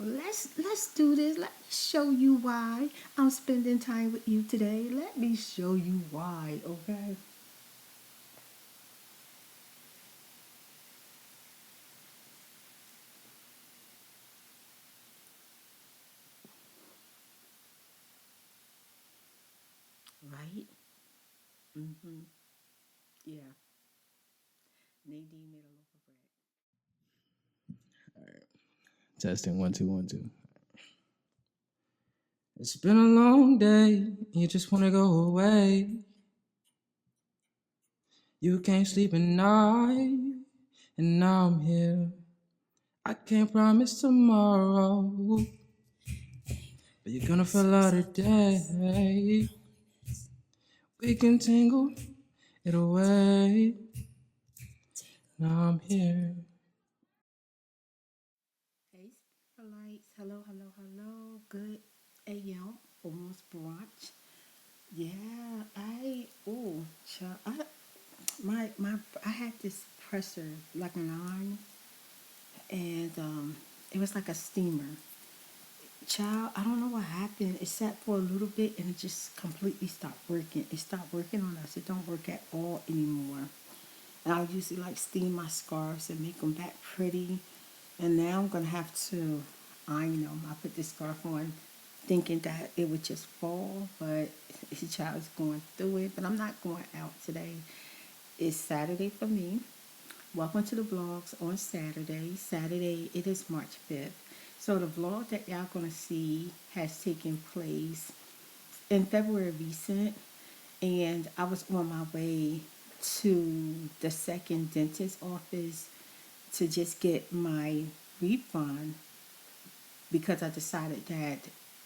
let's do this. Let me show you why I'm spending time with you today. Let me show you why, okay? Right? Mm-hmm. Yeah. Nadine made a loaf of bread. All right. Testing 1 2 1 2. It's been a long day. You just wanna go away. You can't sleep at night, and now I'm here. I can't promise tomorrow, but you're gonna feel out today. We can tangle it away. Now I'm here. Hey, lights. Hello, hello, hello. Good AM, almost brunch. Yeah, I had this presser like an iron, and it was like a steamer. Child, I don't know what happened. It sat for a little bit and it just completely stopped working. It stopped working on us. It don't work at all anymore. And I usually like steam my scarves and make them back pretty. And now I'm gonna have to iron them. I put this scarf on thinking that it would just fall, but the child is going through it. But I'm not going out today. It's Saturday for me. Welcome to the vlogs on Saturday. Saturday, it is March 5th. So the vlog that y'all gonna see has taken place in February recent, and I was on my way to the second dentist office to just get my refund because I decided that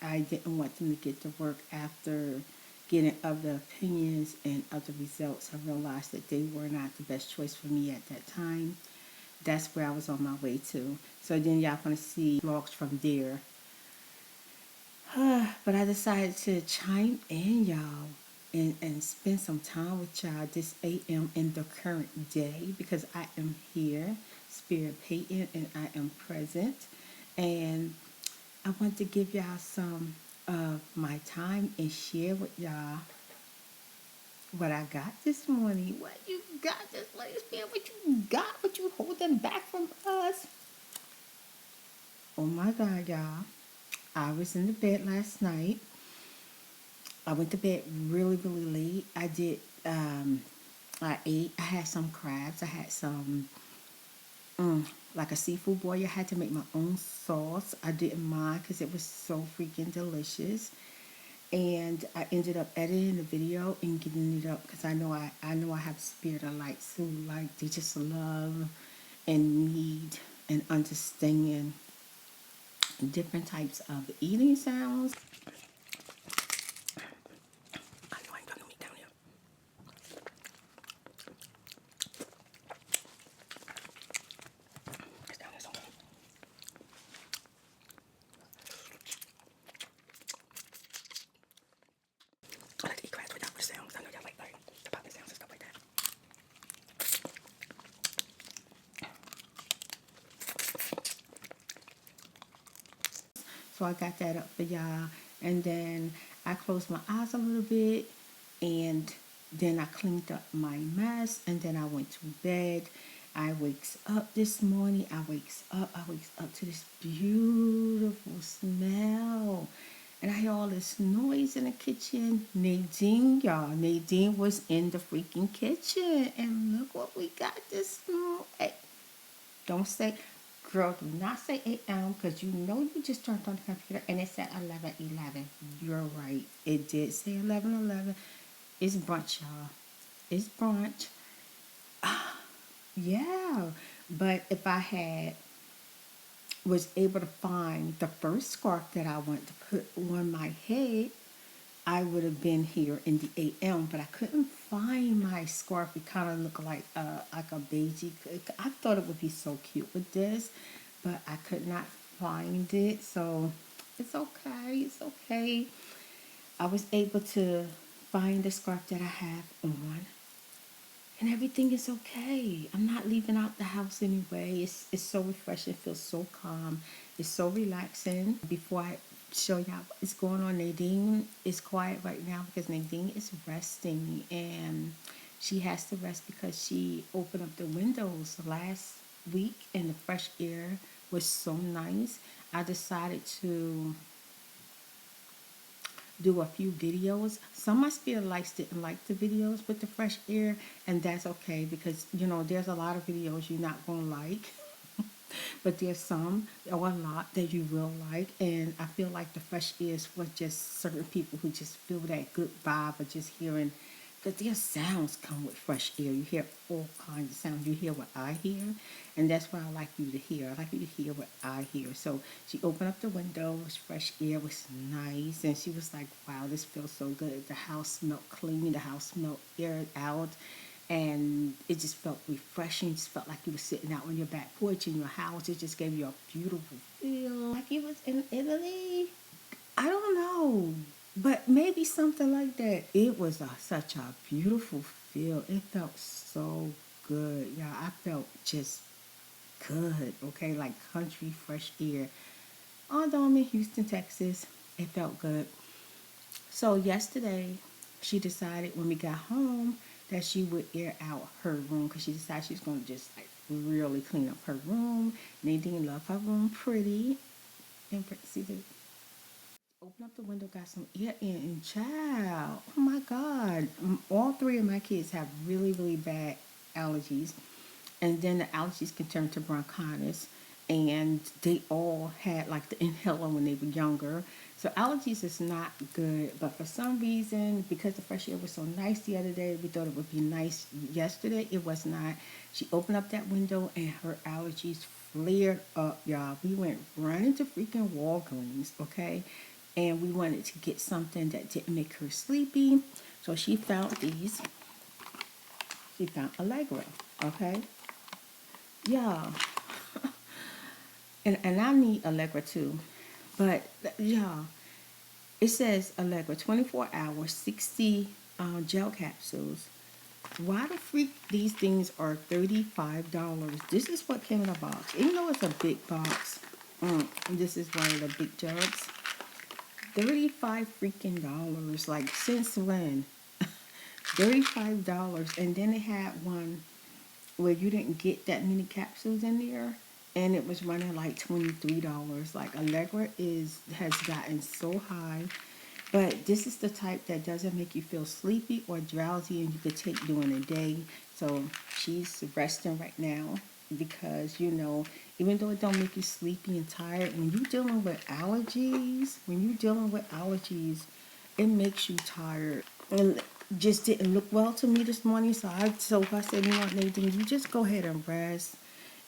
I didn't want them to get to work after getting other opinions and other results. I realized that they were not the best choice for me at that time. That's where I was on my way to. So then y'all gonna see vlogs from there. But I decided to chime in, y'all, and spend some time with y'all this AM in the current day because I am here, Spirit Payton, and I am present. And I want to give y'all some of my time and share with y'all what I got this morning. What you got this morning, Spirit? What you got? What you holding back from us? Oh my God, y'all. I was in the bed last night. I went to bed really, really late. I ate, I had some crabs. I had some, like a seafood boil. I had to make my own sauce. I didn't mind because it was so freaking delicious. And I ended up editing the video and getting it up because I know I have spirit of lights who like, they just love and need and understand different types of eating sounds. I know I ain't got no meat down here. It's down there somewhere. I like to eat crabs without the sounds. I know y'all like the popping sounds and stuff like that. So I got that up for y'all. And then I closed my eyes a little bit and then I cleaned up my mess and then I went to bed. I wakes up this morning. I wakes up to this beautiful smell. And I hear all this noise in the kitchen. Nadine, y'all. Nadine was in the freaking kitchen. And look what we got this morning. Hey, don't say, girl, do not say 8 because you know you just turned on the computer and it said 11:11. You're right. It did say 11:11. It's brunch, y'all. It's brunch. Yeah. But if I had was able to find the first scarf that I want to put on my head, I would have been here in the AM, but I couldn't find my scarf. It kind of looked like a beigey. I thought it would be so cute with this, but I could not find it. So it's okay. It's okay. I was able to find the scarf that I have on. and everything is okay. I'm not leaving out the house anyway. It's so refreshing. It feels so calm. It's so relaxing. Before I show y'all what's going on, Nadine is quiet right now because Nadine is resting, and she has to rest because she opened up the windows last week and the fresh air was so nice. I decided to do a few videos. Some of my spirit lights didn't like the videos with the fresh air, and that's okay because you know there's a lot of videos you're not gonna like, but there's some or a lot that you will like, and I feel like the fresh air is for just certain people who just feel that good vibe of just hearing. Because their sounds come with fresh air. You hear all kinds of sounds. You hear what I hear, and that's what I like you to hear. I like you to hear what I hear. So she opened up the windows, fresh air was nice, and she was like, wow, this feels so good. The house smelled clean, the house smelled aired out, and it just felt refreshing. It just felt like you were sitting out on your back porch in your house. It just gave you a beautiful feel. Like you was in Italy. I don't know, but maybe something like that. It was such a beautiful feel. It felt so good. Yeah, I felt just good. Okay, like country fresh air. Although I'm in Houston, Texas, it felt good. So yesterday, she decided when we got home that she would air out her room because she decided she's going to just like really clean up her room. Nadine loved her room pretty. And see the open up the window, got some air in, and child, oh my God. All three of my kids have really, really bad allergies. And then the allergies can turn to bronchitis. And they all had like the inhaler when they were younger. So allergies is not good. But for some reason, because the fresh air was so nice the other day, we thought it would be nice yesterday. It was not. She opened up that window and her allergies flared up, y'all. We went running to freaking Walgreens, okay? And we wanted to get something that didn't make her sleepy. So she found these. She found Allegra, okay? Yeah. And I need Allegra too. But yeah, it says Allegra 24 hours, 60 gel capsules. Why the freak these things are $35? This is what came in a box. Even though it's a big box, this is one of the big jugs. 35 freaking dollars. Like, since when? $35. And then they had one where you didn't get that many capsules in there, and it was running like $23. Like, Allegra has gotten so high. But this is the type that doesn't make you feel sleepy or drowsy, and you could take during the day. So she's resting right now because, you know, even though it don't make you sleepy and tired, when you're dealing with allergies, it makes you tired. And just didn't look well to me this morning, so I told her, I said, you know what, Nadine, you just go ahead and rest.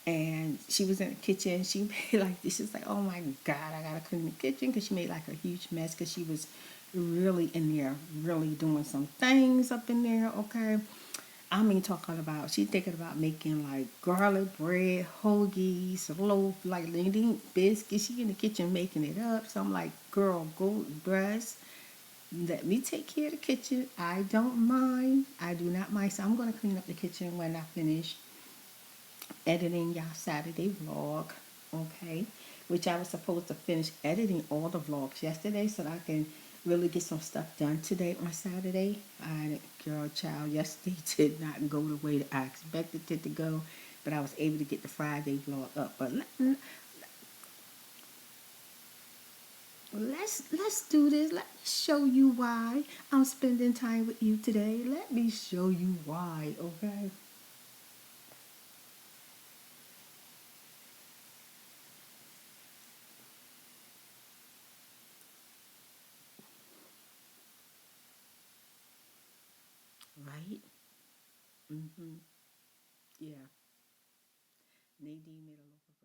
And she was in the kitchen. She made like this. She's like, oh my God, I gotta clean the kitchen because she made like a huge mess because she was really in there, really doing some things up in there. Okay, I mean, talking about she's thinking about making like garlic bread, hoagies, loaf, like leading biscuits. She in the kitchen making it up. So I'm like, girl, go rest. Let me take care of the kitchen. I don't mind. I do not mind. So I'm gonna clean up the kitchen when I finish editing y'all Saturday vlog, okay? Which I was supposed to finish editing all the vlogs yesterday so that I can really get some stuff done today on Saturday. Girl, child, yesterday did not go the way that I expected it to go, but I was able to get the Friday vlog up. But let's do this. Let me show you why I'm spending time with you today. Let me show you why, okay? Right? Mm-hmm. Yeah. Nadine made a loaf of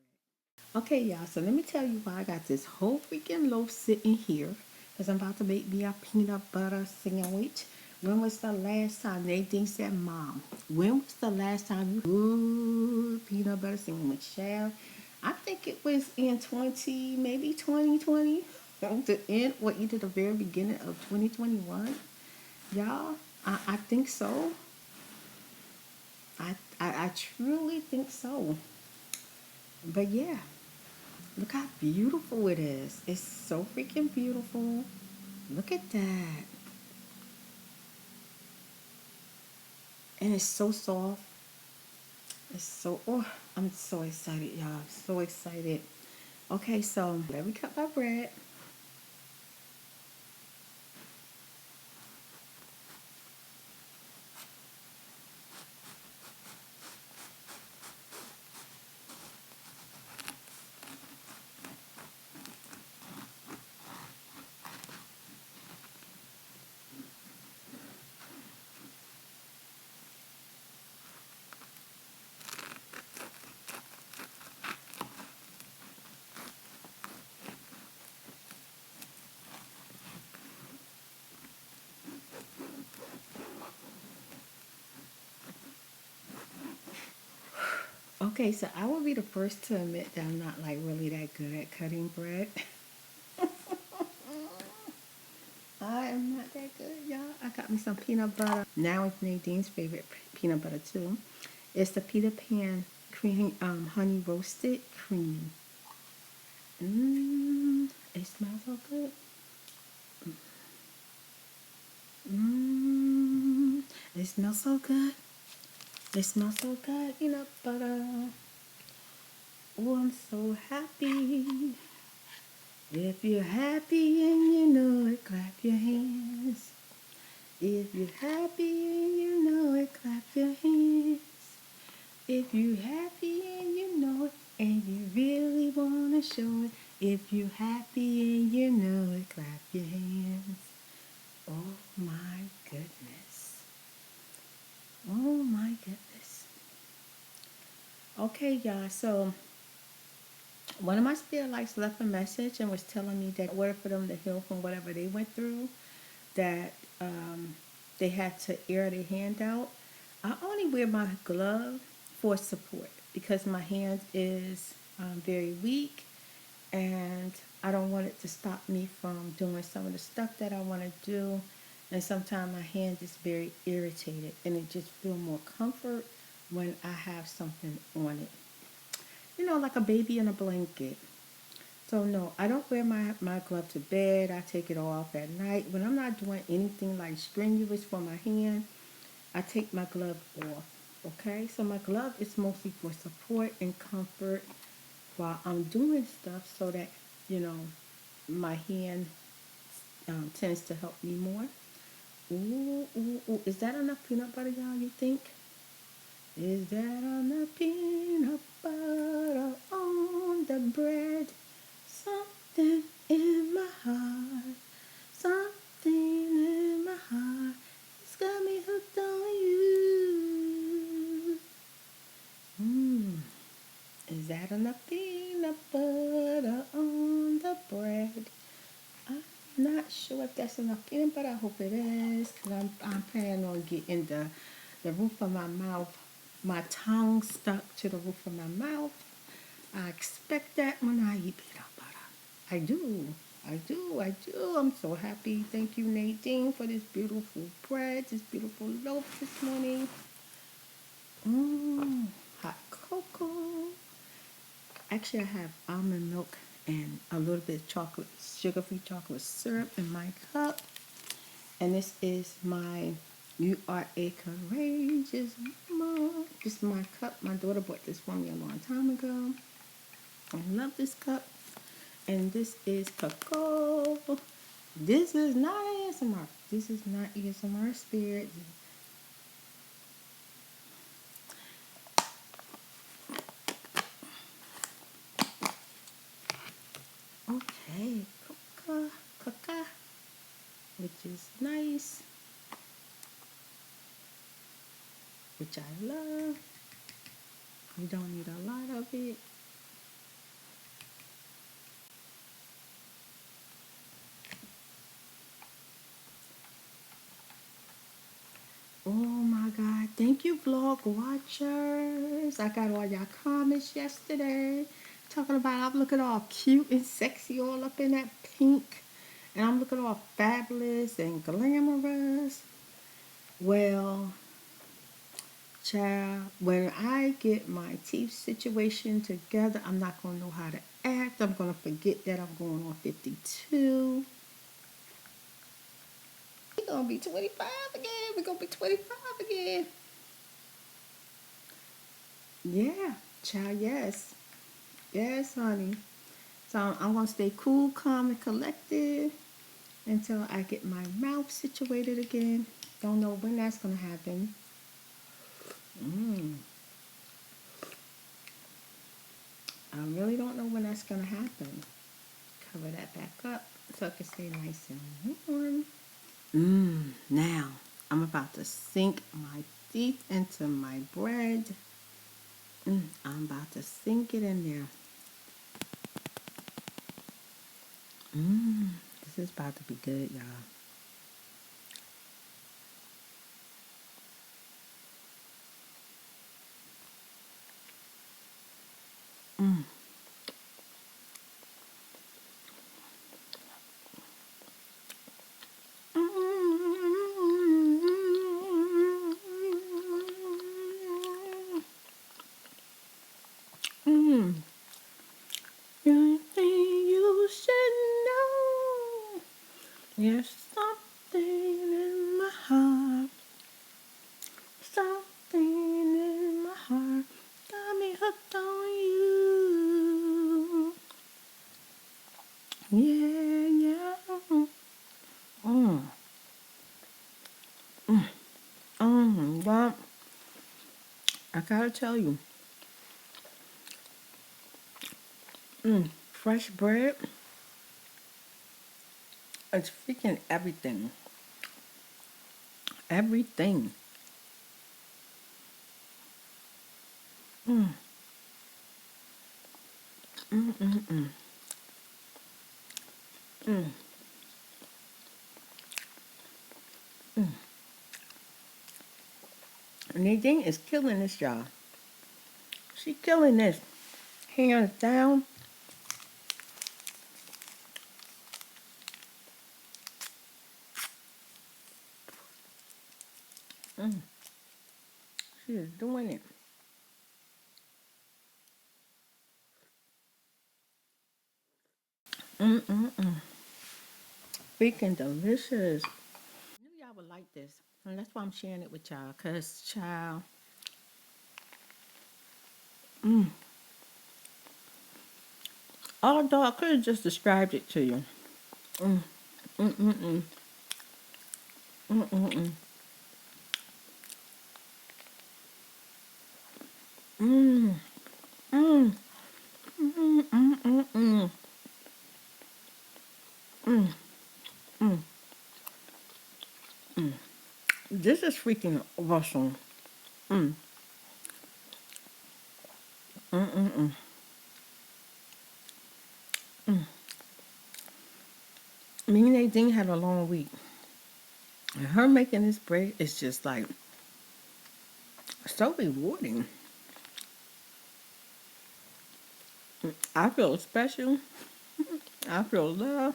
bread. Okay, y'all, so let me tell you why I got this whole freaking loaf sitting here. Because I'm about to make me a peanut butter sandwich. When was the last time Nadine said, Mom, when was the last time you good peanut butter sandwich, child? I think it was in maybe 2020. The end or either the very beginning of 2021. Y'all, I think so. I truly think so. But yeah, look how beautiful it is. It's so freaking beautiful. Look at that. And it's so soft. It's so, oh, I'm so excited, y'all. So excited. Okay, so let me cut my bread. Okay, so I will be the first to admit that I'm not like really that good at cutting bread. I am not that good, y'all. I got me some peanut butter. Now it's Nadine's favorite peanut butter too. It's the Peter Pan cream, honey roasted cream. It smells so good. Mmm, it smells so good. It smells so good, peanut butter. Oh, I'm so happy. If you're happy and you know it, clap your hands. If you're happy and you know it, clap your hands. If you're happy and you know it, and you really want to show it. If you're happy and you know it, clap your hands. Oh my goodness. Oh my goodness. Okay, y'all, so one of my spirit lights left a message and was telling me that in order for them to heal from whatever they went through, that they had to air their hand out. I only wear my glove for support because my hand is very weak, and I don't want it to stop me from doing some of the stuff that I want to do. And sometimes my hand is very irritated, and it just feels more comfort when I have something on it. You know, like a baby in a blanket. So no, I don't wear my glove to bed. I take it off at night. When I'm not doing anything like strenuous for my hand, I take my glove off. Okay, so my glove is mostly for support and comfort while I'm doing stuff so that, you know, my hand tends to help me more. Ooh, ooh, ooh. Is that enough peanut butter, y'all, you think? Is that enough peanut butter on the bread? Something in my heart, something in my heart, it's got me hooked on you. Is that enough peanut butter on the bread? I'm not sure if that's enough peanut butter. I hope it is, because I'm planning on getting the roof of my mouth, my tongue stuck to the roof of my mouth. I expect that when I eat peanut butter. I do. I do. I do. I'm so happy. Thank you, Nadine, for this beautiful bread, this beautiful loaf this morning. Hot cocoa. Actually, I have almond milk and a little bit of chocolate, sugar-free chocolate syrup in my cup. And this is my You Are a Courageous Mom. This is my cup. My daughter bought this for me a long time ago. I love this cup. And this is cocoa. This is not ASMR. This is not ASMR spirit. Okay, cocoa, which is nice, which I love. We don't need a lot of it. Oh my God. Thank you, vlog watchers. I got all y'all comments yesterday talking about I'm looking all cute and sexy all up in that pink. And I'm looking all fabulous and glamorous. Well, Child, when I get my teeth situation together, I'm not going to know how to act. I'm going to forget that I'm going on 52. We're going to be 25 again. We're going to be 25 again. Yeah, child, yes. Yes, honey. So I'm going to stay cool, calm, and collected until I get my mouth situated again. Don't know when that's going to happen. I really don't know when that's going to happen. Cover that back up so it can stay nice and warm. Now, I'm about to sink my teeth into my bread. I'm about to sink it in there. This is about to be good, y'all. Anything you should know. There's something in my heart. Something in my heart got me hooked on you. Yeah, yeah. God, I gotta tell you, fresh bread, it's freaking everything. Everything. Nadine is killing this, y'all. She killing this. Hands down. She is doing it. Freaking delicious. I knew y'all would like this. And that's why I'm sharing it with y'all. Because, child, although I could have just described it to you. This is freaking awesome. Me and Nadine had a long week. And her making this bread is just like so rewarding. I feel special. I feel love.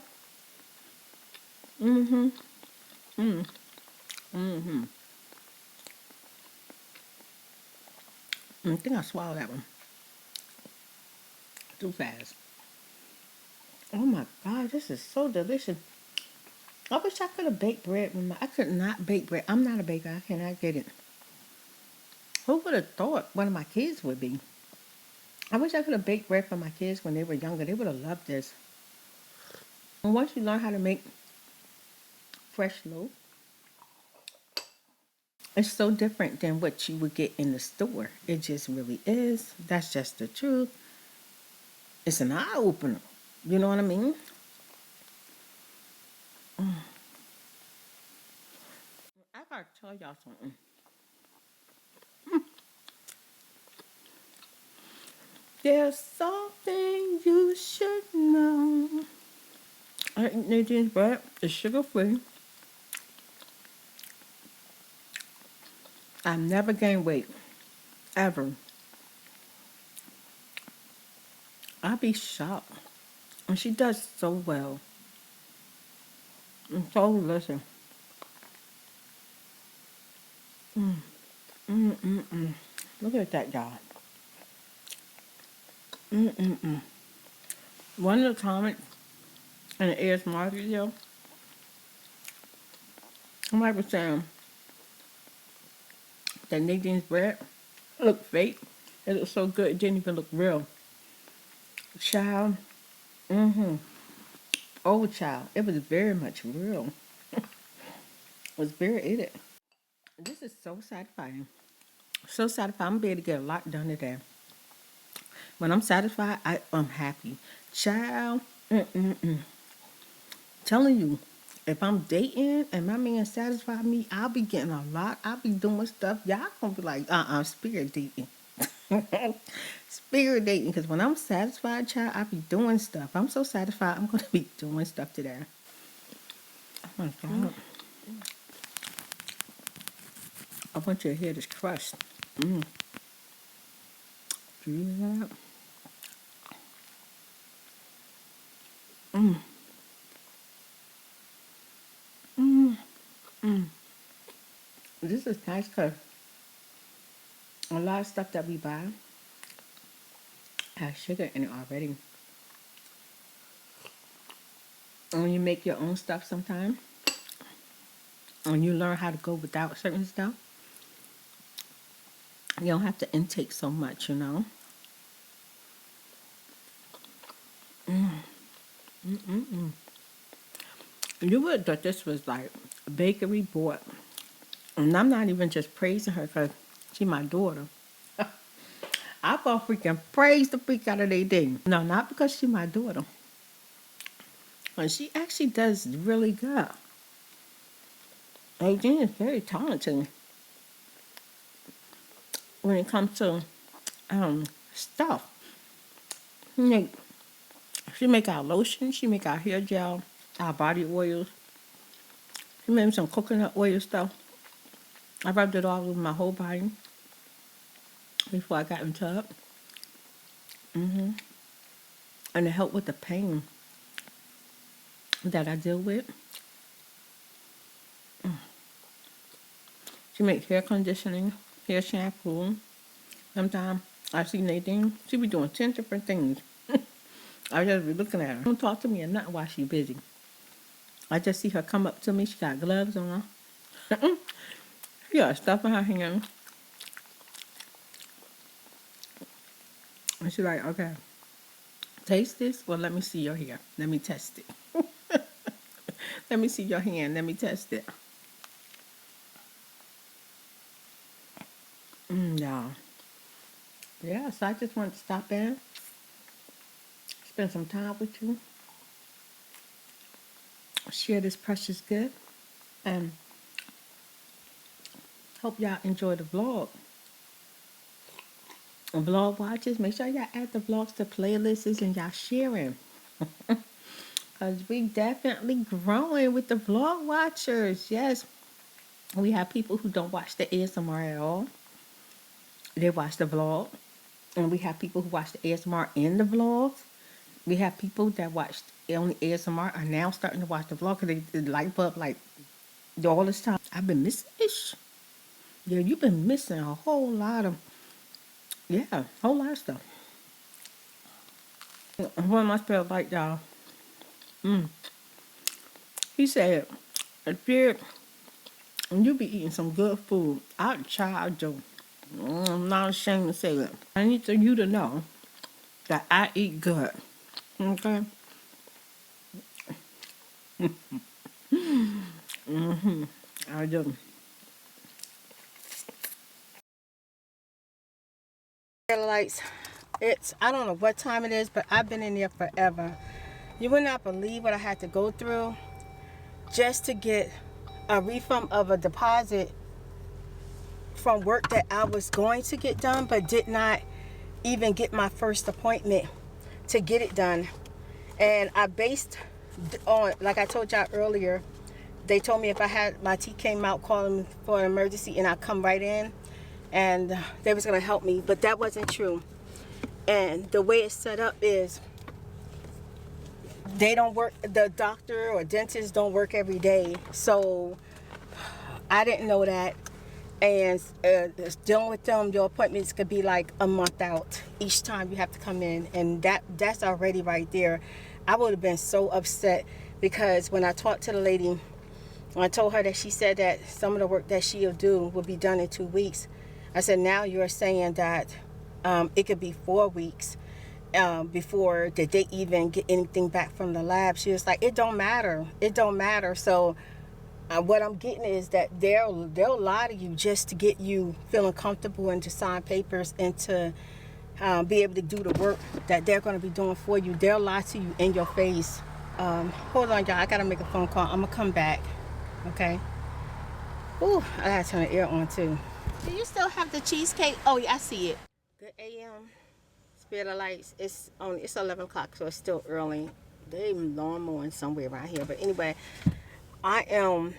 I think I swallowed that one too fast. Oh my God, this is so delicious. I wish I could have baked bread with my. I could not bake bread. I'm not a baker. I cannot get it. Who would have thought one of my kids would be? I wish I could have baked bread for my kids when they were younger. They would have loved this. And once you learn how to make fresh loaf, it's so different than what you would get in the store. It just really is. That's just the truth. It's an eye opener. You know what I mean? I gotta tell y'all something. There's something you should know. I eat Nadine's bread. It's sugar free. I've never gained weight. Ever. I'd be shocked. And she does so well. And so delicious. Look at that, y'all. One of the comments in the ASMR video, somebody was saying that Nadine's bread looked fake. It looked so good, it didn't even look real. Child, oh child, it was very much real. It was very edited. This is so satisfying. So satisfying. I'm gonna be able to get a lot done today. When I'm satisfied, I'm happy. Child, telling you, if I'm dating and my man satisfy me, I'll be getting a lot. I'll be doing stuff. Y'all gonna be like, spirit dating. Spirit dating. Because when I'm satisfied, child, I'll be doing stuff. I'm so satisfied, I'm gonna be doing stuff today. Oh my God. I want you to hear this crust. Do you hear that? This is nice because a lot of stuff that we buy has sugar in it already. And when you make your own stuff sometimes, when you learn how to go without certain stuff, you don't have to intake so much, you know. You would thought this was like a bakery bought. And I'm not even just praising her because she's my daughter. I'm gonna freaking praise the freak out of their day. No, not because she's my daughter. But she actually does really good. Adrienne is very talented when it comes to stuff. She make our lotion, she make our hair gel, our body oils. She made some coconut oil stuff. I rubbed it all over my whole body before I got in the tub. And it helped with the pain that I deal with. She makes hair conditioning, hair shampoo. Sometimes I see Nadine, she be doing 10 different things. I just be looking at her. Don't talk to me or nothing while she busy. I just see her come up to me. She got gloves on. She got stuff in her hand. And she's like, okay, taste this? Well, let me see your hair. Let me test it. Let me see your hand. Let me test it. Y'all. Yeah, so I just wanted to stop in, spend some time with you, share this precious good, and hope y'all enjoy the vlog. Vlog watchers, make sure y'all add the vlogs to playlists and y'all sharing. Because we definitely growing with the vlog watchers. Yes, we have people who don't watch the ASMR at all. They watch the vlog. And we have people who watch the ASMR in the vlogs. We have people that watch only ASMR are now starting to watch the vlog because they light bulb like all this time. I've been missing ish. Yeah, you've been missing a whole lot of, whole lot of stuff. One of my spells like y'all. He said, if you be eating some good food, I'll charge you. I'm not ashamed to say that. I need you to know that I eat good. Okay? I do. Lights. I don't know what time it is, but I've been in there forever. You would not believe what I had to go through just to get a refund of a deposit from work that I was going to get done, but did not even get my first appointment to get it done. And I based on, like I told y'all earlier, they told me if I had my teeth came out calling for an emergency and I come right in and they was going to help me, but that wasn't true. And the way it's set up is they don't work, the doctor or dentist don't work every day, so I didn't know that. And dealing with them, your appointments could be like a month out each time you have to come in, and that's already right there. I would have been so upset, because when I talked to the lady, when I told her that, she said that some of the work that she'll do will be done in 2 weeks. I said, now you're saying that it could be 4 weeks before did they even get anything back from the lab. She was like, it don't matter, it don't matter. So what I'm getting is that they'll lie to you just to get you feeling comfortable and to sign papers and to be able to do the work that they're going to be doing for you. They'll lie to you in your face. Hold on, y'all. I got to make a phone call. I'm going to come back. Okay? Ooh, I got to turn the air on, too. Do you still have the cheesecake? Oh, yeah, I see it. Good AM. Spirit of Lights. It's 11 o'clock, so it's still early. They lawn mowing somewhere around here. But anyway, I am,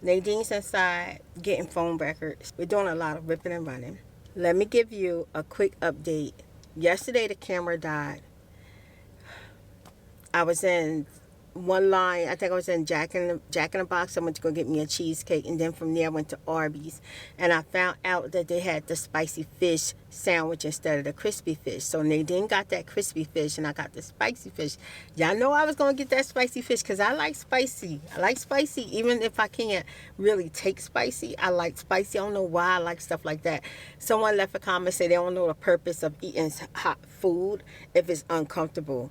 Nadine's inside getting phone records. We're doing a lot of ripping and running. Let me give you a quick update. Yesterday the camera died. I was in one line. I think I was in Jack in the Box. I went to go get me a cheesecake, and then from there I went to Arby's, and I found out that they had the spicy fish sandwich instead of the crispy fish. So Nadine got that crispy fish, and I got the spicy fish. Y'all know I was gonna get that spicy fish because I like spicy. I like spicy, even if I can't really take spicy. I like spicy. I don't know why I like stuff like that. Someone left a comment say they don't know the purpose of eating hot food if it's uncomfortable.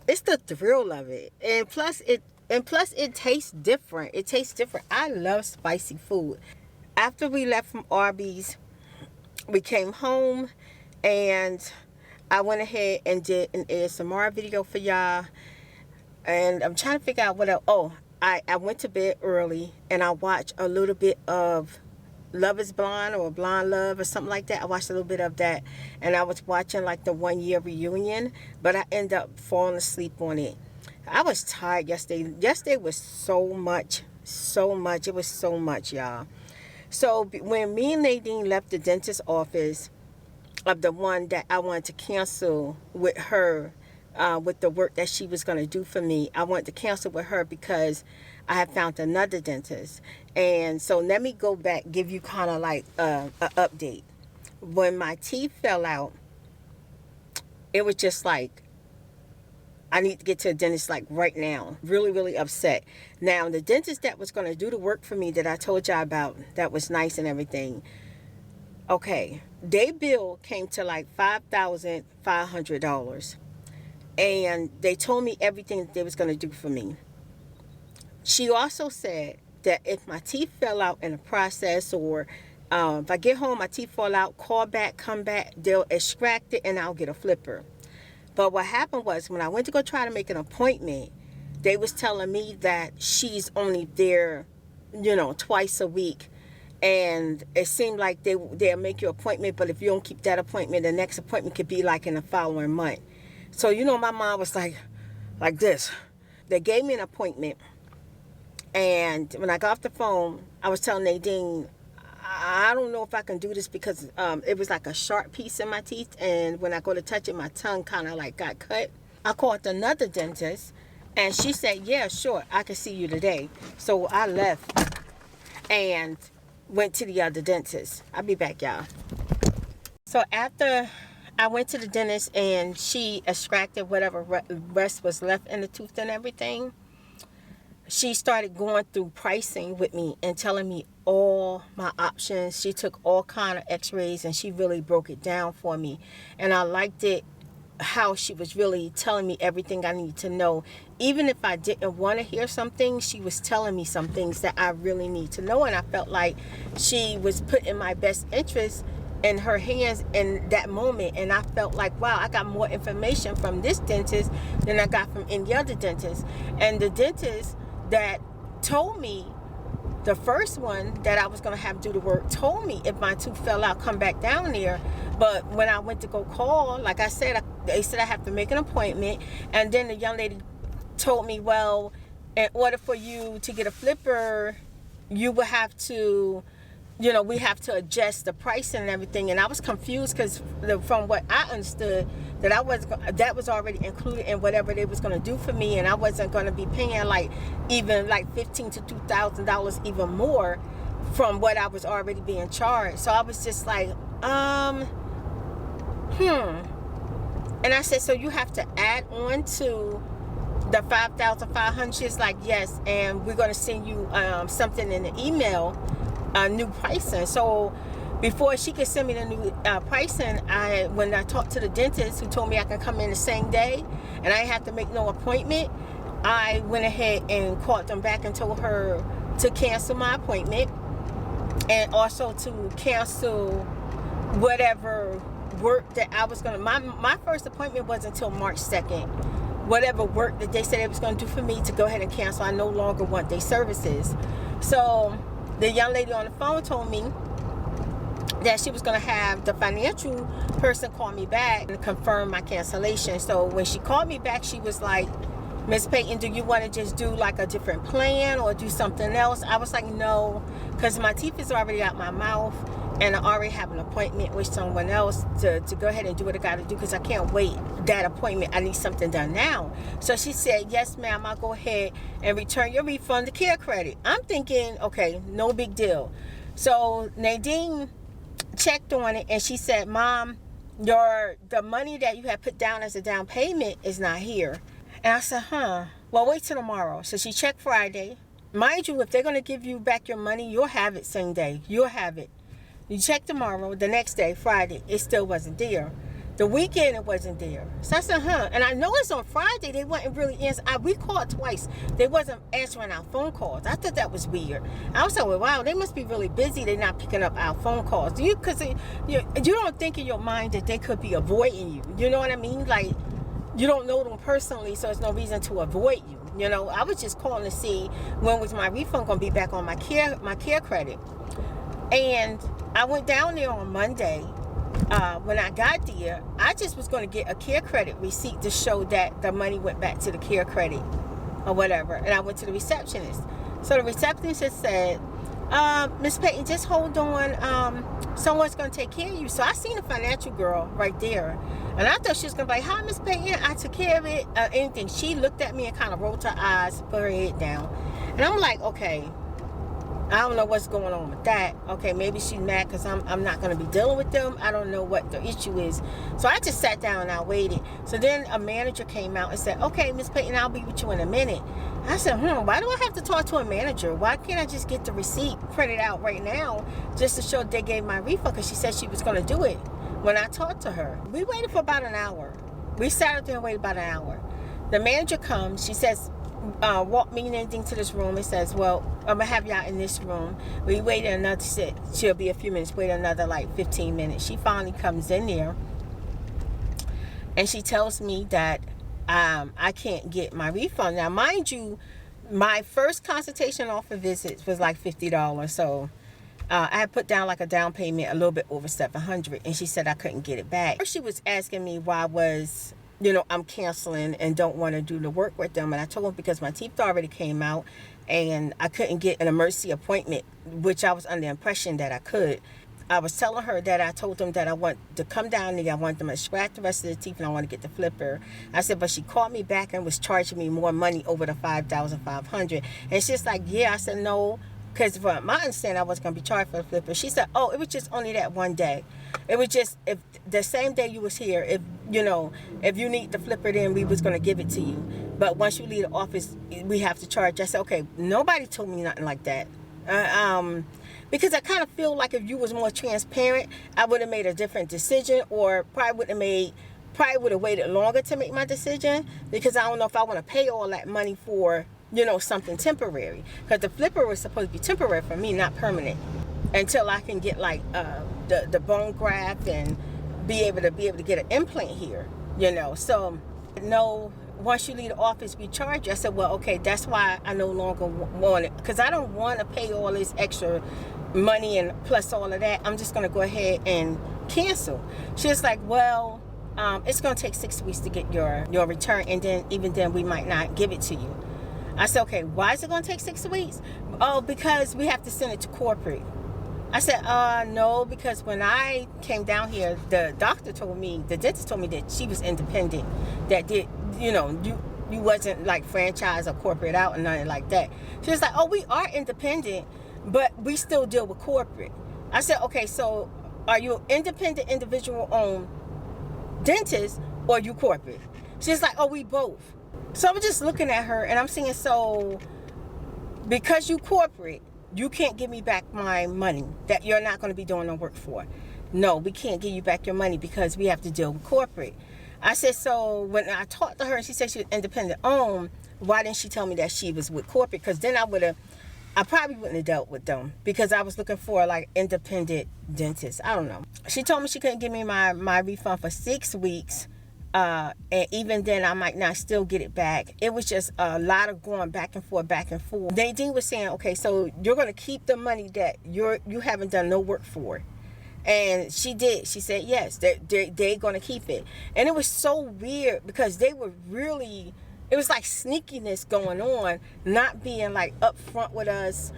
It's the thrill of it, and plus it tastes different. It tastes different. I love spicy food. After we left from Arby's, we came home, and I went ahead and did an ASMR video for y'all. And I'm trying to figure out what else. Oh, I went to bed early, and I watched a little bit of Love is Blind or Blind Love or something like that. I watched a little bit of that, and I was watching like the 1-year reunion, but I ended up falling asleep on it. I was tired yesterday. Yesterday was so much. It was so much, y'all. So when me and Nadine left the dentist's office of the one that I wanted to cancel with her, with the work that she was going to do for me, I wanted to cancel with her because I have found another dentist. And so let me go back, give you kind of like a update. When my teeth fell out, it was just like, I need to get to a dentist like right now. Really, really upset. Now, the dentist that was going to do the work for me that I told y'all about, that was nice and everything. Okay, their bill came to like $5,500. And they told me everything that they was going to do for me. She also said that if my teeth fell out in the process, or if I get home, my teeth fall out, call back, come back, they'll extract it and I'll get a flipper. But what happened was, when I went to go try to make an appointment, they was telling me that she's only there, twice a week. And it seemed like they'll make your appointment, but if you don't keep that appointment, the next appointment could be like in the following month. So, my mom was like this. They gave me an appointment. And when I got off the phone, I was telling Nadine, I don't know if I can do this because it was like a sharp piece in my teeth. And when I go to touch it, my tongue kind of like got cut. I called another dentist, and she said, yeah, sure, I can see you today. So I left and went to the other dentist. I'll be back, y'all. So after I went to the dentist and she extracted whatever rest was left in the tooth and everything, she started going through pricing with me and telling me all my options. She took all kind of x-rays and she really broke it down for me. And I liked it, how she was really telling me everything I need to know. Even if I didn't want to hear something, she was telling me some things that I really need to know. And I felt like she was putting my best interest in her hands in that moment. And I felt like, wow, I got more information from this dentist than I got from any other dentist. And the dentist that told me, the first one that I was going to have do the work, told me if my tooth fell out, come back down there. But when I went to go call, like I said, they said I have to make an appointment. And then the young lady told me, well, in order for you to get a flipper, you would have to, we have to adjust the pricing and everything. And I was confused because from what I understood, that was already included in whatever they was going to do for me, and I wasn't going to be paying even $1,500 to $2,000 even more from what I was already being charged. So I was just like, And I said, so you have to add on to the 5,500? She's like, yes, and we're going to send you something in the email, new pricing. So before she could send me the new pricing, when I talked to the dentist who told me I can come in the same day and I didn't have to make no appointment, I went ahead and called them back and told her to cancel my appointment, and also to cancel whatever work that I was going to, my first appointment wasn't until March 2nd. Whatever work that they said it was going to do for me, to go ahead and cancel. I no longer want their services. So the young lady on the phone told me that she was going to have the financial person call me back and confirm my cancellation. So when she called me back, she was like, Miss Payton, do you want to just do like a different plan or do something else? I was like, no, because my teeth is already out my mouth and I already have an appointment with someone else to go ahead and do what I got to do, because I can't wait that appointment. I need something done now. So she said, yes, ma'am, I'll go ahead and return your refund, the care credit. I'm thinking, okay, no big deal. So Nadine checked on it and she said, Mom, the money that you had put down as a down payment is not here. And I said, well, wait till tomorrow. So she checked Friday. Mind you, if they're going to give you back your money, you'll have it same day. You'll have it. You check tomorrow, the next day, Friday, it still wasn't there. The weekend, it wasn't there. So I said, and I know it's on Friday. They wasn't really answering. We called twice. They wasn't answering our phone calls. I thought that was weird. I was like, well, wow, they must be really busy. They're not picking up our phone calls. Because you don't think in your mind that they could be avoiding you. You know what I mean? Like, you don't know them personally, so there's no reason to avoid you. You know, I was just calling to see when was my refund going to be back on my care credit. And I went down there on Monday. When I got there, I just was going to get a care credit receipt to show that the money went back to the care credit or whatever. And I went to the receptionist. So the receptionist said, Miss Payton, just hold on. Someone's going to take care of you. So I seen a financial girl right there. And I thought she was going to be like, hi, Miss Payton, I took care of it. Anything. She looked at me and kind of rolled her eyes, put her head down. And I'm like, okay, I don't know what's going on with that. Okay, maybe she's mad because I'm not going to be dealing with them. I don't know what the issue is. So I just sat down and I waited. So then a manager came out and said, okay, Miss Payton, I'll be with you in a minute. I said, why do I have to talk to a manager? Why can't I just get the receipt printed out right now just to show they gave my refund? Because she said she was going to do it when I talked to her. We waited for about an hour. We sat out there and waited about an hour. The manager comes. She says, walk me into this room. It says, well, I'm gonna have y'all in this room. We waited another, she'll be a few minutes, wait another like 15 minutes. She finally comes in there and she tells me that I can't get my refund. Now mind you, my first consultation offer visits was like $50. So I had put down like a down payment a little bit over $700, and she said I couldn't get it back. First she was asking me why I'm canceling and don't want to do the work with them. And I told them because my teeth already came out and I couldn't get an emergency appointment, which I was under the impression that I could. I was telling her that I told them that I want to come down there. I want them to extract the rest of the teeth and I want to get the flipper. I said, but she called me back and was charging me more money over the $5,500. And she's like, yeah. I said, no. Because from my understanding, I was going to be charged for the flipper. She said, oh, it was just only that one day. It was just, if the same day you was here, if you need the flipper, then we was going to give it to you. But once you leave the office, we have to charge. I said, okay, nobody told me nothing like that. Because I kind of feel like if you was more transparent, I would have made a different decision, or probably would have waited longer to make my decision, because I don't know if I want to pay all that money for something temporary, because the flipper was supposed to be temporary for me, not permanent, until I can get like the bone graft and be able to get an implant here, So no, once you leave the office, we charge you. I said, well, okay, that's why I no longer want it, because I don't want to pay all this extra money and plus all of that. I'm just going to go ahead and cancel. She's like, well, it's going to take 6 weeks to get your return, and then even then we might not give it to you. I said, okay, why is it going to take 6 weeks? Oh, because we have to send it to corporate. I said, no, because when I came down here, the dentist told me that she was independent, that you wasn't like franchise or corporate out and nothing like that. She was like, oh, we are independent, but we still deal with corporate. I said, okay, so are you an independent individual owned dentist or you corporate? She's like, oh, we both. So I'm just looking at her and I'm saying, so because you corporate, you can't give me back my money that you're not going to be doing no work for. No, we can't give you back your money because we have to deal with corporate. I said, so when I talked to her and she said she was independent owned, why didn't she tell me that she was with corporate? Because then I probably wouldn't have dealt with them because I was looking for like independent dentists. I don't know. She told me she couldn't give me my refund for 6 weeks. And even then I might not still get it back. It was just a lot of going back and forth. Nadine was saying, okay, so you're going to keep the money that you haven't done no work for. And she did. She said, yes, they're going to keep it. And it was so weird because they were really, it was like sneakiness going on, not being like upfront with us.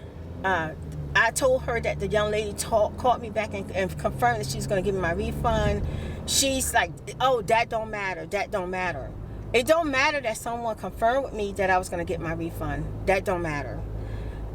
I told her that the young lady called me back and confirmed that she's going to give me my refund. She's like, oh, that don't matter. That don't matter. It don't matter that someone confirmed with me that I was going to get my refund. That don't matter.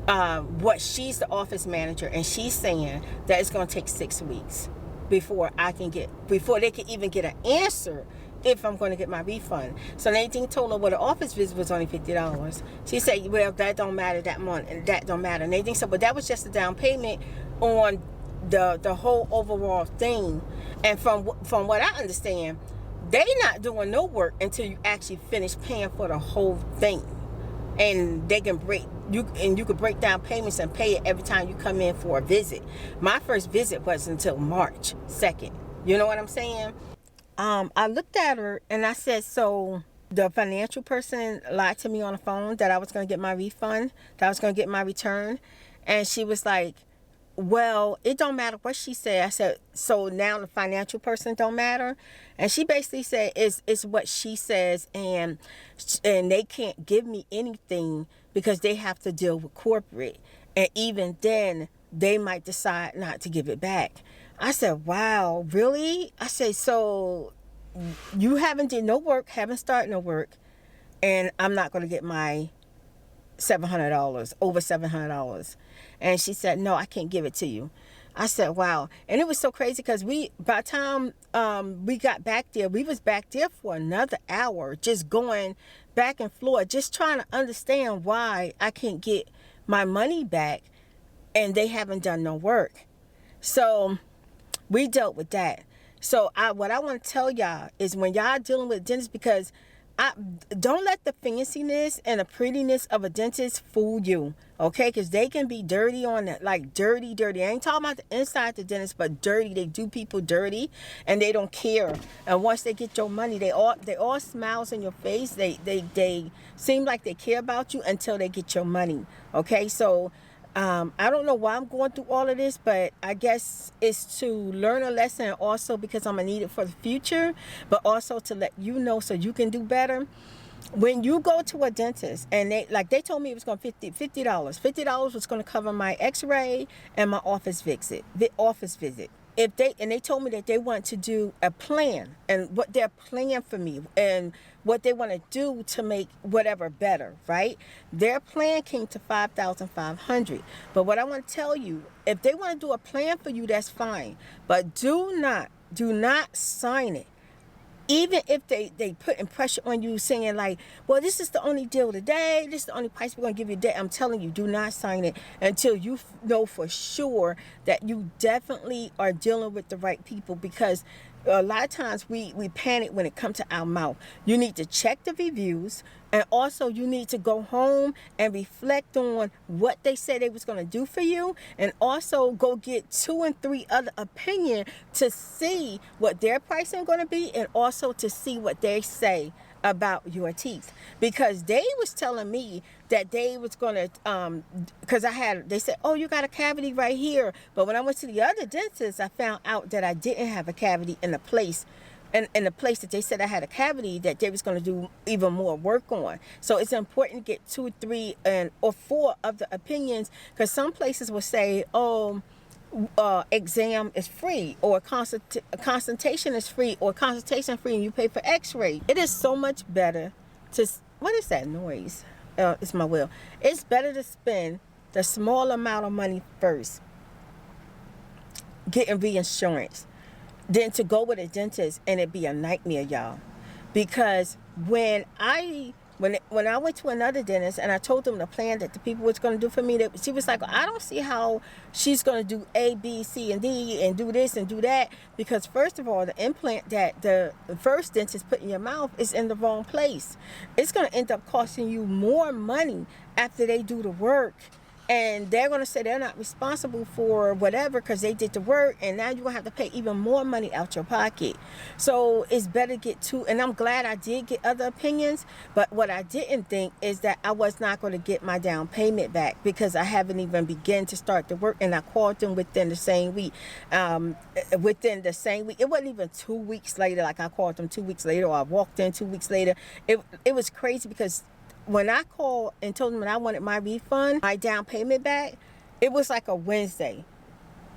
What she's the office manager and she's saying that it's going to take 6 weeks before they can even get an answer if I'm going to get my refund. So Nadine told her, well, the office visit was only $50. She said, well, that don't matter that month, and that don't matter. Nadine said, but that was just a down payment on the whole overall thing. And from what I understand, they not doing no work until you actually finish paying for the whole thing. And they can you can break down payments and pay it every time you come in for a visit. My first visit was until March 2nd. You know what I'm saying? I looked at her and I said, so the financial person lied to me on the phone that I was going to get my refund, that I was going to get my return. And she was like, well, it don't matter what she said. I said, so now the financial person don't matter? And she basically said, it's what she says, and they can't give me anything because they have to deal with corporate. And even then, they might decide not to give it back. I said, wow, really? I said, so you haven't did no work, haven't started no work, and I'm not going to get my $700, over $700. And she said, no, I can't give it to you. I said, wow. And it was so crazy because by the time we got back there, we was back there for another hour, just going back and forth, just trying to understand why I can't get my money back and they haven't done no work. So we dealt with that. So what I want to tell y'all is when y'all dealing with dentists, because don't let the fanciness and the prettiness of a dentist fool you, okay? Because they can be dirty on that, like dirty. I ain't talking about the inside of the dentist, but dirty. They do people dirty, and they don't care. And once they get your money, they all smiles in your face. They seem like they care about you until they get your money, okay? So I don't know why I'm going through all of this, but I guess it's to learn a lesson, and also because I'm going to need it for the future, but also to let you know so you can do better. When you go to a dentist and they told me it was going to $50. $50 was going to cover my x-ray and my office visit. They told me that they want to do a plan and what their plan for me and what they want to do to make whatever better, right? Their plan came to $5,500. But what I want to tell you, if they want to do a plan for you, that's fine. But do not sign it. Even if they putting pressure on you saying like, well, this is the only deal today, this is the only price we're going to give you today, I'm telling you, do not sign it until you know for sure that you definitely are dealing with the right people, because a lot of times we panic when it comes to our mouth. You need to check the reviews, and also you need to go home and reflect on what they said they was going to do for you, and also go get 2 and 3 other opinions to see what their pricing going to be, and also to see what they say about your teeth. Because they was telling me that they was going to because they said, oh, you got a cavity right here, but when I went to the other dentist, I found out that I didn't have a cavity in the place in the place that they said I had a cavity that they was going to do even more work on. So it's important to get 2, 3 or 4 of the opinions, because some places will say, oh, exam is free, or consultation is free, or consultation free and you pay for x-ray. It is so much better to, what is that noise? It's my wheel. It's better to spend the small amount of money first, getting reinsurance, than to go with a dentist and it be a nightmare, y'all. Because when I went to another dentist and I told them the plan that the people was going to do for me, that she was like, I don't see how she's going to do A, B, C, and D and do this and do that, because first of all, the implant that the first dentist put in your mouth is in the wrong place. It's going to end up costing you more money after they do the work. And they're going to say they're not responsible for whatever because they did the work, and now you're going to have to pay even more money out your pocket. So it's better to get two. And I'm glad I did get other opinions, but what I didn't think is that I was not going to get my down payment back because I haven't even begun to start the work, and I called them within the same week. It wasn't even 2 weeks later, like I called them 2 weeks later, or I walked in 2 weeks later. It was crazy because when I called and told them that I wanted my refund, my down payment back, it was like a Wednesday.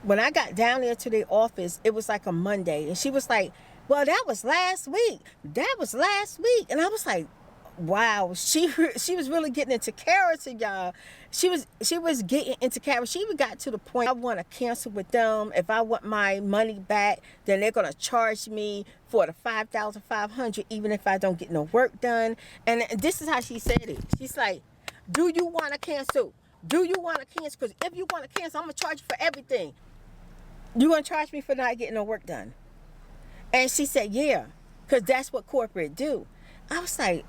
When I got down there to the office, it was like a Monday. And she was like, well, that was last week. That was last week. And I was like, wow, she was really getting into character, y'all. She was getting into character. She even got to the point, I want to cancel with them. If I want my money back, then they're going to charge me for the $5,500, even if I don't get no work done. And this is how she said it. She's like, do you want to cancel? Do you want to cancel? Because if you want to cancel, I'm going to charge you for everything. You going to charge me for not getting no work done? And she said, yeah, because that's what corporate do. I was like,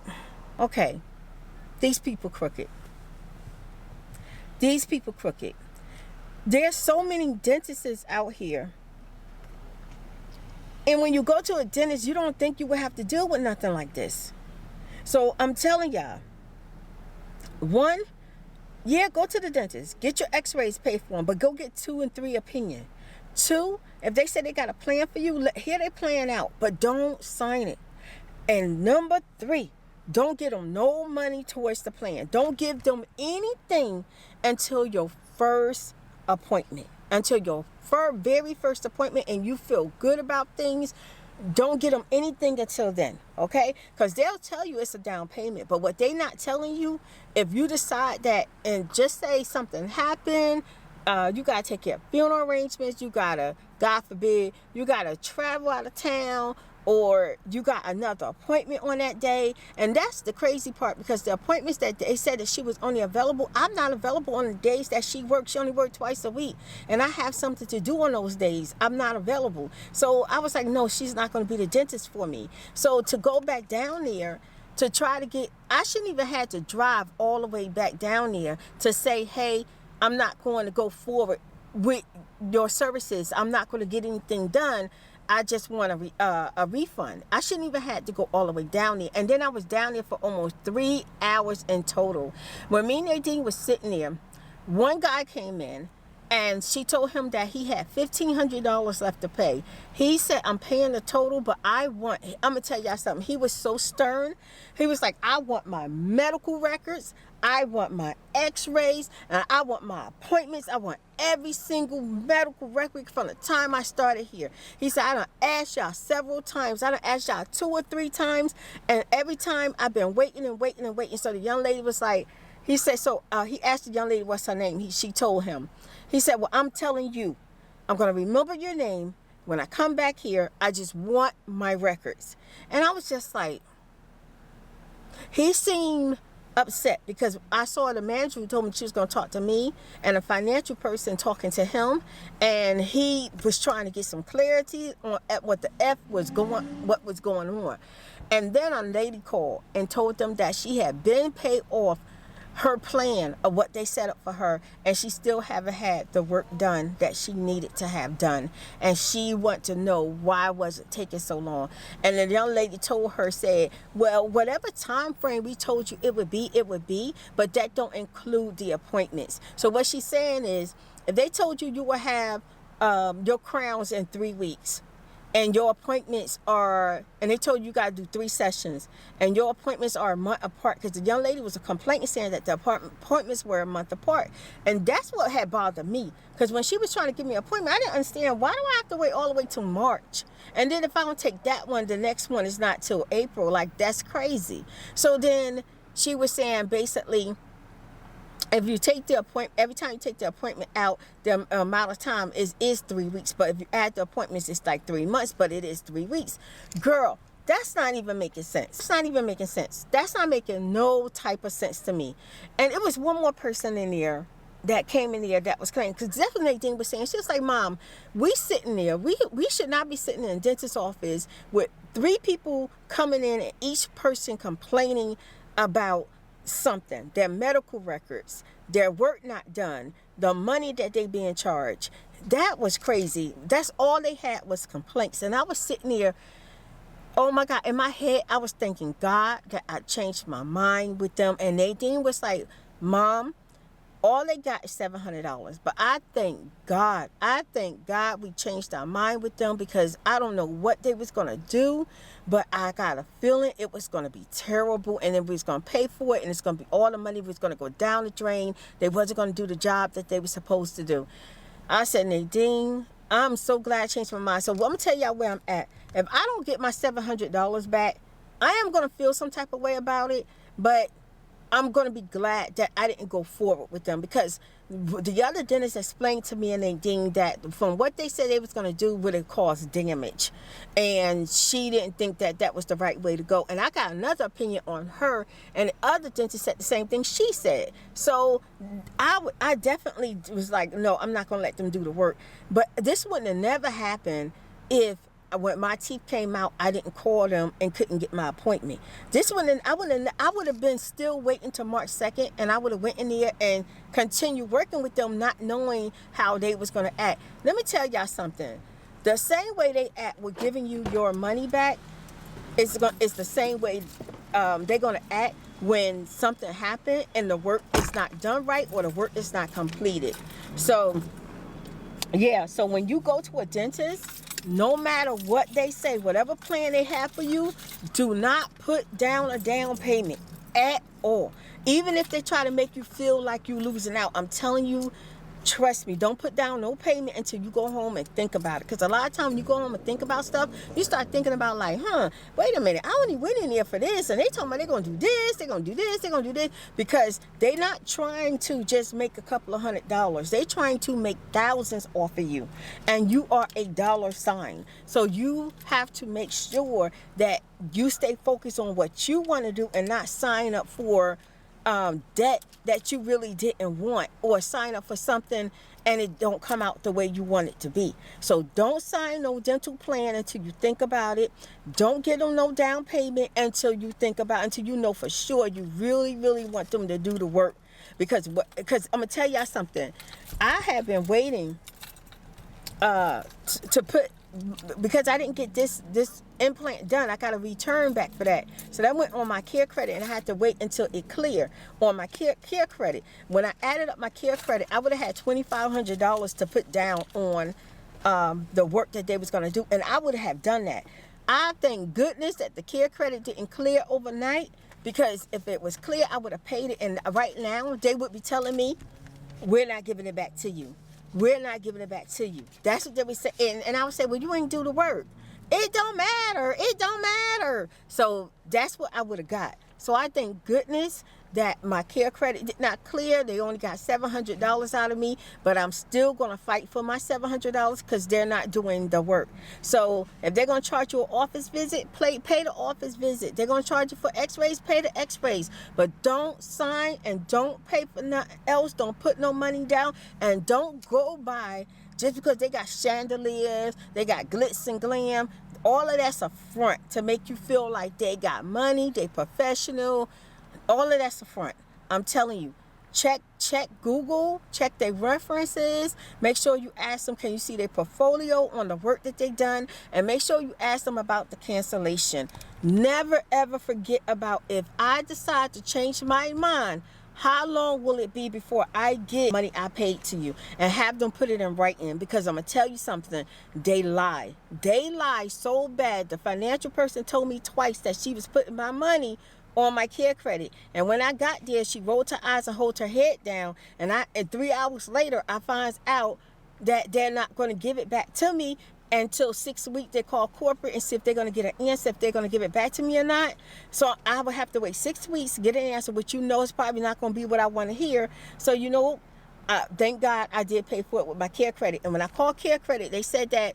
okay, these people crooked. These people crooked. There's so many dentists out here. And when you go to a dentist, you don't think you would have to deal with nothing like this. So I'm telling y'all, one, yeah, go to the dentist. Get your x-rays paid for them, but go get 2 and 3 opinion. 2, if they say they got a plan for you, hear their plan out, but don't sign it. And number 3, don't give them no money towards the plan. Don't give them anything until your first appointment. Until your very first appointment and you feel good about things. Don't get them anything until then, okay? Because they'll tell you it's a down payment. But what they not telling you, if you decide that, and just say something happened, you got to take care of funeral arrangements. You got to, God forbid, you got to travel out of town, or you got another appointment on that day. And that's the crazy part, because the appointments that they said that she was only available, I'm not available on the days that she works. She only works twice a week. And I have something to do on those days. I'm not available. So I was like, no, she's not going to be the dentist for me. So to go back down there to try to get, I shouldn't even have to drive all the way back down there to say, hey, I'm not going to go forward with your services. I'm not going to get anything done. I just want a refund. I shouldn't even have to go all the way down there. And then I was down there for almost 3 hours in total. When me and Nadine was sitting there, one guy came in and she told him that he had $1,500 left to pay. He said, I'm paying the total, but I'm going to tell y'all something. He was so stern. He was like, I want my medical records. I want my x-rays, and I want my appointments. I want every single medical record from the time I started here. He said, I done asked y'all several times. I done asked y'all 2 or 3 times, and every time I've been waiting and waiting and waiting. So the young lady was like, he said, he asked the young lady what's her name. She told him. He said, well, I'm telling you, I'm going to remember your name. When I come back here, I just want my records. And I was just like, he seemed upset because I saw the manager who told me she was going to talk to me and a financial person talking to him, and he was trying to get some clarity on at what was going on. And then a lady called and told them that she had been paid off her plan of what they set up for her, and she still haven't had the work done that she needed to have done, and she wanted to know why was it taking so long. And the young lady told her, said, well, whatever time frame we told you it would be, but that don't include the appointments. So what she's saying is, if they told you you will have your crowns in 3 weeks, and your appointments are, and they told you got to do 3 sessions, and your appointments are a month apart, because the young lady was complaining saying that the appointments were a month apart. And that's what had bothered me, because when she was trying to give me an appointment, I didn't understand, why do I have to wait all the way till March? And then if I don't take that one, the next one is not till April. Like, that's crazy. So then she was saying basically if you take the appointment, every time you take the appointment out, the amount of time is 3 weeks. But if you add the appointments, it's like 3 months, but it is 3 weeks. Girl, that's not even making sense. It's not even making sense. That's not making no type of sense to me. And it was one more person in there that came in there that was claiming, because definitely Nadine was saying, she was like, Mom, we sitting there, we should not be sitting in a dentist's office with 3 people coming in and each person complaining about something, their medical records, their work not done, the money that they being charged. That was crazy. That's all they had was complaints. And I was sitting there, oh my God, in my head, I was thinking, God, that I changed my mind with them. And Nadine was like, Mom, all they got is $700. But I thank God we changed our mind with them, because I don't know what they was going to do, but I got a feeling it was going to be terrible, and then we was going to pay for it, and it's going to be, all the money was going to go down the drain. They wasn't going to do the job that they were supposed to do. I said, Nadine, I'm so glad I changed my mind. So I'm going to tell y'all where I'm at. If I don't get my $700 back, I am going to feel some type of way about it, but I'm going to be glad that I didn't go forward with them, because the other dentist explained to me and Nadine that from what they said they was going to do would have caused damage, and she didn't think that that was the right way to go. And I got another opinion on her, and the other dentist said the same thing she said. So I definitely was like, no, I'm not going to let them do the work. But this wouldn't have never happened if, when my teeth came out, I didn't call them and couldn't get my appointment. This one, I would have been still waiting till March 2nd, and I would have went in there and continued working with them, not knowing how they was going to act. Let me tell y'all something. The same way they act with giving you your money back is the same way they're going to act when something happened and the work is not done right, or the work is not completed. So yeah, so when you go to a dentist, no matter what they say, whatever plan they have for you, do not put down a down payment at all. Even if they try to make you feel like you're losing out, I'm telling you, trust me, don't put down no payment until you go home and think about it. Because a lot of times when you go home and think about stuff, you start thinking about like, wait a minute, I only went in there for this, and they told me they're going to do this, they're going to do this, they're going to do this. Because they're not trying to just make a couple of $100s. They're trying to make thousands off of you. And you are a dollar sign. So you have to make sure that you stay focused on what you want to do and not sign up for debt that you really didn't want, or sign up for something and it don't come out the way you want it to be. So don't sign no dental plan until you think about it. Don't get them no down payment until you think about it, until you know for sure you really, really want them to do the work. Because I'm gonna tell y'all something. I have been waiting to put, because I didn't get this implant done, I got a return back for that. So that went on my care credit, and I had to wait until it cleared on my care credit. When I added up my care credit, I would have had $2,500 to put down on the work that they was going to do, and I would have done that. I thank goodness that the care credit didn't clear overnight, because if it was clear, I would have paid it. And right now, they would be telling me, we're not giving it back to you. We're not giving it back to you. That's what they would say. And I would say, well, you ain't do the work. It don't matter. It don't matter. So that's what I would have got. So I thank goodness that my care credit did not clear. They only got $700 out of me, but I'm still going to fight for my $700 because they're not doing the work. So if they're going to charge you an office visit, pay the office visit. They're going to charge you for x-rays, pay the x-rays. But don't sign and don't pay for nothing else. Don't put no money down, and don't go by just because they got chandeliers, they got glitz and glam. All of that's a front to make you feel like they got money, they professional. All of that's a front. I'm telling you, check Google, check their references. Make sure you ask them, can you see their portfolio on the work that they done? And make sure you ask them about the cancellation. Never ever forget about, if I decide to change my mind, how long will it be before I get money I paid to you? And have them put it in writing, because I'm going to tell you something. They lie. They lie so bad. The financial person told me twice that she was putting my money on my care credit. And when I got there, she rolled her eyes and hold her head down. And 3 hours later, I finds out that they're not going to give it back to me until 6 weeks. They call corporate and see if they're going to get an answer, if they're going to give it back to me or not. So I would have to wait 6 weeks to get an answer, which is probably not going to be what I want to hear. So thank God I did pay for it with my care credit. And when I called care credit, they said that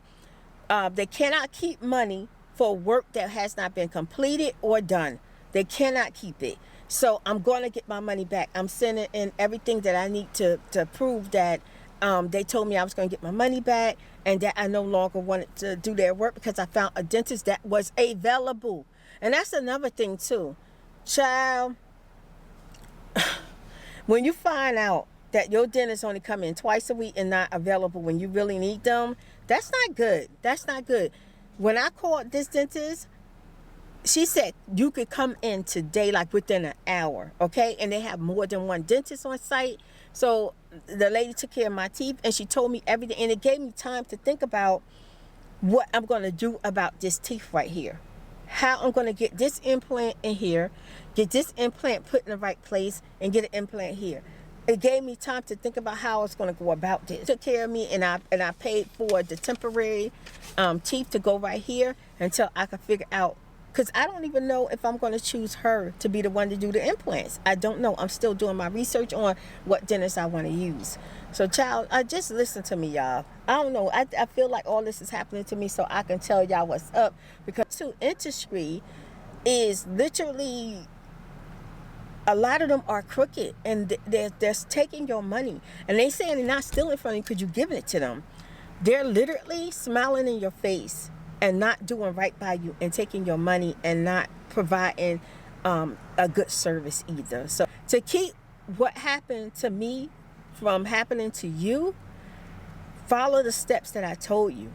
they cannot keep money for work that has not been completed or done. They cannot keep it. So I'm going to get my money back. I'm sending in everything that I need to prove that they told me I was going to get my money back, and that I no longer wanted to do their work because I found a dentist that was available. And that's another thing too. Child, when you find out that your dentist only come in twice a week and not available when you really need them, that's not good. That's not good. When I called this dentist, she said you could come in today, like within an hour, okay? And they have more than one dentist on site. So the lady took care of my teeth, and she told me everything, and it gave me time to think about what I'm going to do about this teeth right here. How I'm going to get this implant in here, get this implant put in the right place, and get an implant here. It gave me time to think about how I was going to go about this. It took care of me, and I paid for the temporary teeth to go right here until I could figure out, because I don't even know if I'm going to choose her to be the one to do the implants. I don't know. I'm still doing my research on what dentist I want to use. So, child, just listen to me, y'all. I don't know. I feel like all this is happening to me so I can tell y'all what's up, because the industry is literally, a lot of them are crooked, and they're taking your money. And they saying they're not stealing from you because you're giving it to them. They're literally smiling in your face and not doing right by you and taking your money and not providing a good service either. So to keep what happened to me from happening to you, follow the steps that I told you.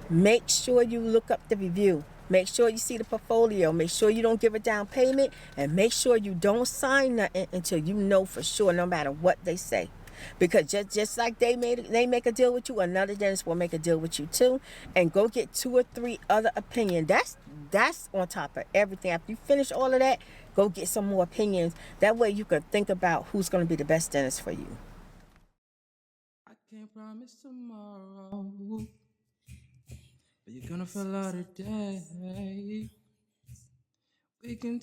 Make sure you look up the review. Make sure you see the portfolio. Make sure you don't give a down payment, and make sure you don't sign nothing until you know for sure, no matter what they say. Because just like they make a deal with you, another dentist will make a deal with you too. And go get 2 or 3 other opinions. That's on top of everything. After you finish all of that, go get some more opinions. That way you can think about who's going to be the best dentist for you. I can't promise tomorrow, but you're gonna feel out today. We can